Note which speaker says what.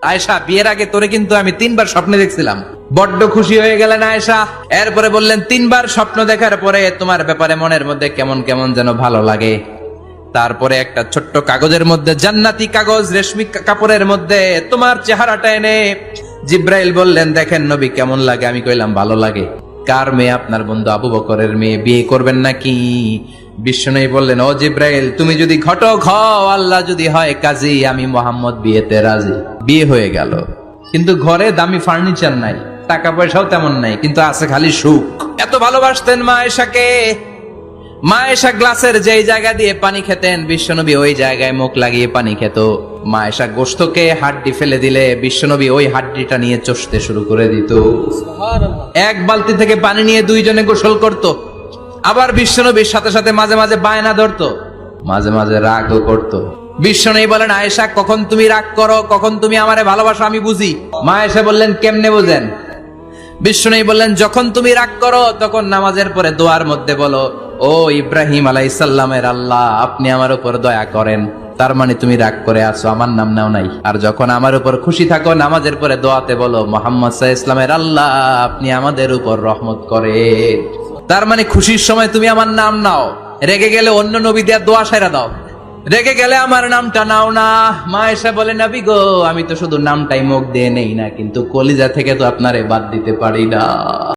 Speaker 1: আয়েশা, বিয়ের আগে তোরে কিন্তু আমি 3বার স্বপ্নে দেখছিলাম। বড্ড খুশি হয়ে গেলেন আয়েশা। এরপরে বললেন, 3বার স্বপ্ন দেখার পরে তোমার ব্যাপারে মনের মধ্যে কেমন কেমন যেন ভালো লাগে। তারপরে একটা ছোট্ট কাগজের মধ্যে, জান্নাতি কাগজ, রেশমি কাপড়ের মধ্যে তোমার চেহারাটা এনে জিব্রাইল বললেন, দেখেন নবী কেমন লাগে। আমি কইলাম, ভালো লাগে। কার মেয়ে? আপনার বন্ধু আবু বকরের মেয়ে। বিয়ে করবেন নাকি? বিশ্বনবী বললেন, ও জিব্রাইল, তুমি যদি ঘটক হও, আল্লাহ যদি হয় কাজী, আমি মোহাম্মদ বিয়েতে রাজি। বিয়ে হয়ে গেল, কিন্তু ঘরে দামি ফার্নিচার নাই, টাকা পয়সাও তেমন নাই, কিন্তু আছে খালি সুখ। এত ভালোবাসতেন মা আয়েশাকে। মা আয়েশা গ্লাসের যেই জায়গা দিয়ে পানি খেতেন, বিশ্বনবী ওই জায়গায় মুখ লাগিয়ে পানি খেত। মা আয়েশা গোশতকে হাড্ডি ফেলে দিলে বিশ্বনবী ওই হাড্ডিটা নিয়ে চষতে শুরু করে দিত। এক বালতি থেকে পানি নিয়ে দুইজনে গোসল করত। আবার বিশ্বনবীর সাথে সাথে মাঝে মাঝে বায়না ধরতো, মাঝে মাঝে রাগও করত। বিশ্বনবী বলেন, আয়েশা, কখন তুমি রাগ করো, কখন তুমি আমারে ভালোবাসো আমি বুঝি। মা আয়েশা বললেন, কেমনে বুঝেন? বিশ্বনবী বললেন, যখন তুমি রাগ করো তখন নামাজের পরে দোয়ার মধ্যে বলো, ও ইব্রাহিম আলাইহিস সালামের আল্লাহ, আপনি আমার উপর দয়া করেন। তার মানে তুমি রাগ করে আছো, আমার নাম নাও নাই। আর যখন আমার উপর খুশি থাকো, নামাজের পরে দোয়াতে বলো, মুহাম্মদ সাল্লাল্লাহু আলাইহি ওয়াসাল্লামের আল্লাহ, আপনি আমাদের উপর রহমত করেন। তার মানে খুশির সময় তুমি আমার নাম নাও, রেগে গেলে অন্য নবী দেয়া দোয়া সাইরা দাও, রেগে গেলে আমার নামটা নাও না। মা আয়েশা বলে, নবী গো, আমি তো শুধু নামটাই মুখ দিয়ে নেই না, কিন্তু কলিজা থেকে তো আপনারে বাদ দিতে পারি না।